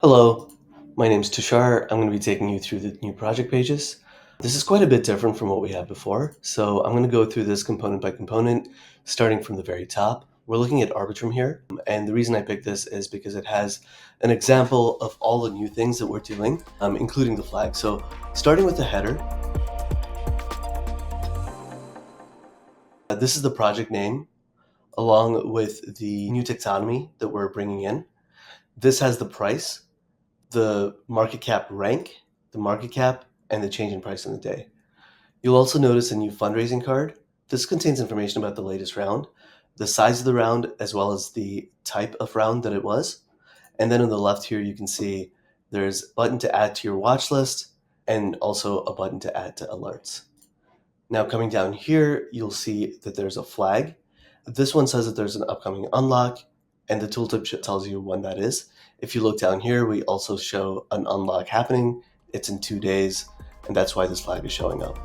Hello, my name is Tushar. I'm going to be taking you through the new project pages. This is quite a bit different from what we had before, so I'm going to go through this component by component, starting from the very top. We're looking at Arbitrum here, and the reason I picked this is because it has an example of all the new things that we're doing, including the flag. So starting with the header, this is the project name, along with the new taxonomy that we're bringing in. This has the price, the market cap rank, the market cap, and the change in price in the day. You'll also notice a new fundraising card. This contains information about the latest round, the size of the round, as well as the type of round that it was. And then on the left here, you can see there's a button to add to your watch list and also a button to add to alerts. Now coming down here, you'll see that there's a flag. This one says that there's an upcoming unlock, and the tooltip tells you when that is. If you look down here, we also show an unlock happening. It's in 2 days, and that's why this flag is showing up.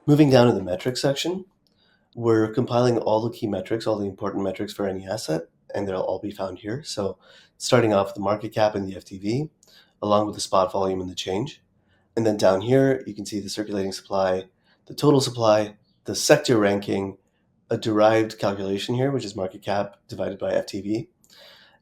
Moving down to the metrics section, we're compiling all the key metrics, all the important metrics for any asset, and they'll all be found here. So starting off with the market cap and the FTV, along with the spot volume and the change. And then down here, you can see the circulating supply, the total supply, the sector ranking, a derived calculation here, which is market cap divided by FTV.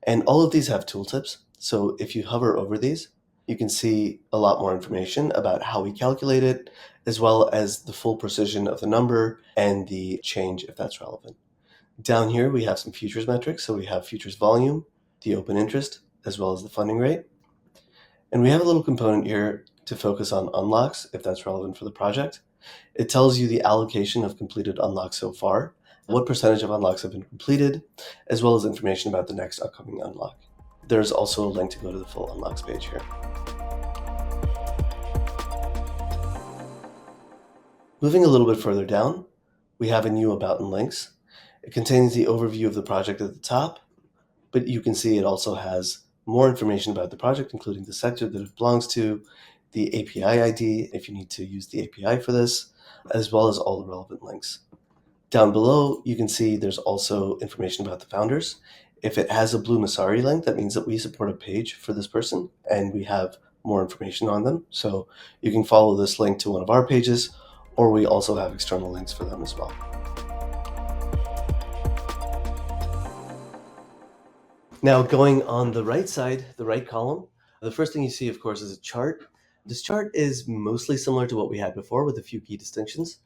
And all of these have tooltips. So if you hover over these, you can see a lot more information about how we calculate it, as well as the full precision of the number and the change if that's relevant. Down here, we have some futures metrics. So we have futures volume, the open interest, as well as the funding rate. And we have a little component here to focus on unlocks, if that's relevant for the project. It tells you the allocation of completed unlocks so far, what percentage of unlocks have been completed, as well as information about the next upcoming unlock. There's also a link to go to the full unlocks page here. Moving a little bit further down, we have a new About and Links. It contains the overview of the project at the top, but you can see it also has more information about the project, including the sector that it belongs to, the API ID, if you need to use the API for this, as well as all the relevant links. Down below, you can see there's also information about the founders. If it has a blue Messari link, that means that we support a page for this person and we have more information on them. So you can follow this link to one of our pages, or we also have external links for them as well. Now going on the right side, the right column, the first thing you see, of course, is a chart. This chart is mostly similar to what we had before with a few key distinctions.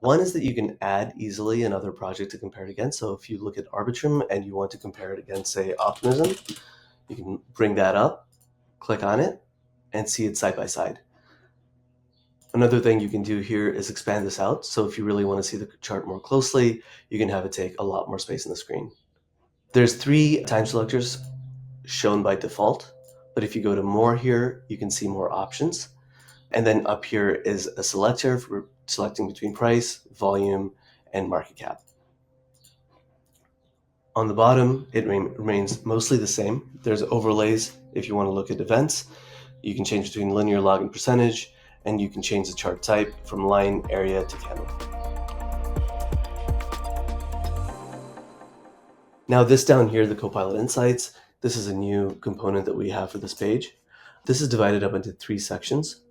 One is that you can add easily another project to compare it against. So if you look at Arbitrum and you want to compare it against, say, Optimism, you can bring that up, click on it, and see it side by side. Another thing you can do here is expand this out. So if you really want to see the chart more closely, you can have it take a lot more space on the screen. There's 3 time selectors shown by default, but if you go to more here, you can see more options. And then up here is a selector for selecting between price, volume, and market cap. On the bottom, it remains mostly the same. There's overlays if you want to look at events. You can change between linear, log, and percentage, and you can change the chart type from line, area, to candle. Now this down here, the Copilot Insights, this is a new component that we have for this page. This is divided up into 3 sections.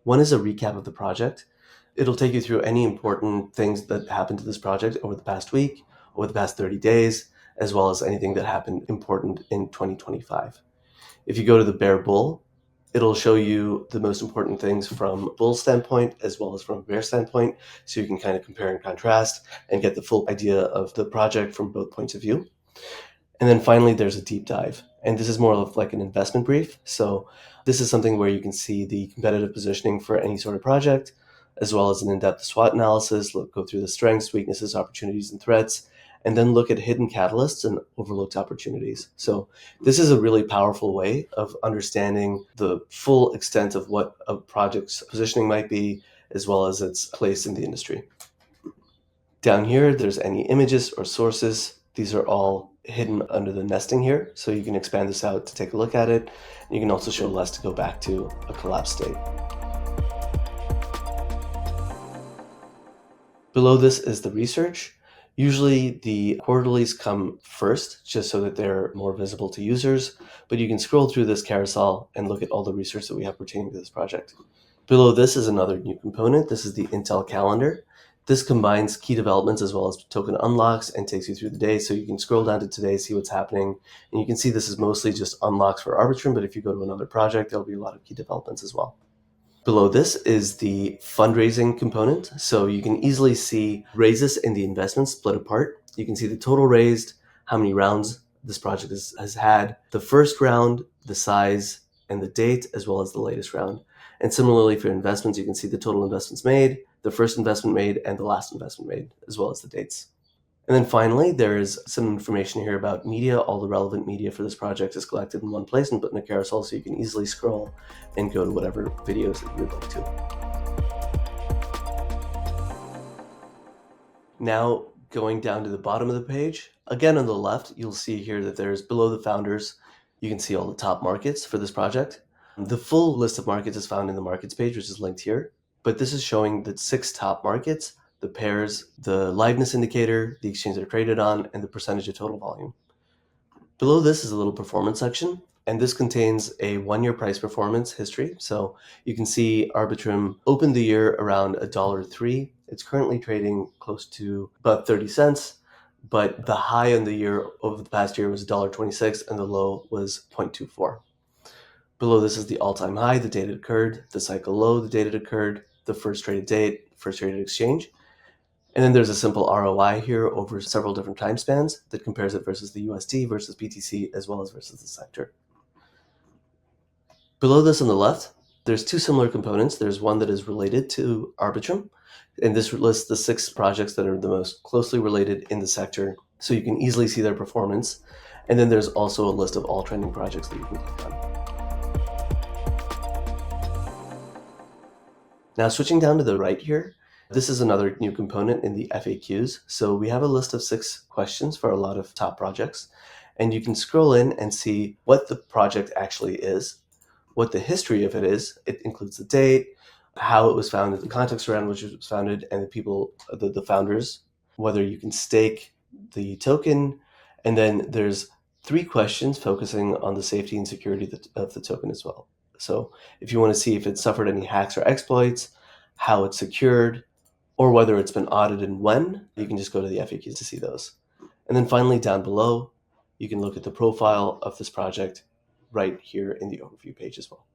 One is a recap of the project. It'll take you through any important things that happened to this project over the past week, over the past 30 days, as well as anything that happened important in 2025. If you go to the Bear Bull, it'll show you the most important things from a bull standpoint as well as from a bear standpoint, so you can kind of compare and contrast and get the full idea of the project from both points of view. And then finally, there's a deep dive. And this is more of like an investment brief. So this is something where you can see the competitive positioning for any sort of project, as well as an in-depth SWOT analysis, go through the strengths, weaknesses, opportunities, and threats, and then look at hidden catalysts and overlooked opportunities. So this is a really powerful way of understanding the full extent of what a project's positioning might be, as well as its place in the industry. Down here, there's any images or sources. These are all hidden under the nesting here, so you can expand this out to take a look at it. You can also show less to go back to a collapsed state. Below this is the research. Usually the quarterlies come first, just so that they're more visible to users, but you can scroll through this carousel and look at all the research that we have pertaining to this project. Below this is another new component. This is the Intel calendar. This combines key developments as well as token unlocks and takes you through the day. So you can scroll down to today, see what's happening. And you can see this is mostly just unlocks for Arbitrum, but if you go to another project, there'll be a lot of key developments as well. Below this is the fundraising component. So you can easily see raises and the investments split apart. You can see the total raised, how many rounds this project has had, the first round, the size, and the date, as well as the latest round. And similarly for investments, you can see the total investments made, the first investment made, and the last investment made, as well as the dates. And then finally, there is some information here about media. All the relevant media for this project is collected in one place and put in a carousel, so you can easily scroll and go to whatever videos that you would like to. Now, going down to the bottom of the page, again on the left, you'll see here that there's below the founders, you can see all the top markets for this project. The full list of markets is found in the markets page, which is linked here, but this is showing the 6 top markets, the pairs, the liveness indicator, the exchange they're traded on, and the percentage of total volume. Below this is a little performance section, and this contains a 1-year price performance history. So you can see Arbitrum opened the year around $1.03. It's currently trading close to about 30 cents, but the high on the year over the past year was $1.26 and the low was 0.24. Below this is the all-time high, the date it occurred, the cycle low, the date it occurred, the first traded date, first traded exchange. And then there's a simple ROI here over several different time spans that compares it versus the USD versus BTC as well as versus the sector. Below this on the left, there's 2 similar components. There's one that is related to Arbitrum, and this lists the 6 projects that are the most closely related in the sector, so you can easily see their performance. And then there's also a list of all trending projects that you can click on. Now switching down to the right here, this is another new component in the FAQs. So we have a list of 6 questions for a lot of top projects, and you can scroll in and see what the project actually is, what the history of it is. It includes the date, how it was founded, the context around which it was founded, and the people, the founders, whether you can stake the token. And then there's 3 questions focusing on the safety and security of the token as well. So if you want to see if it suffered any hacks or exploits, how it's secured, or whether it's been audited and when, you can just go to the FAQs to see those. And then finally, down below, you can look at the profile of this project right here in the overview page as well.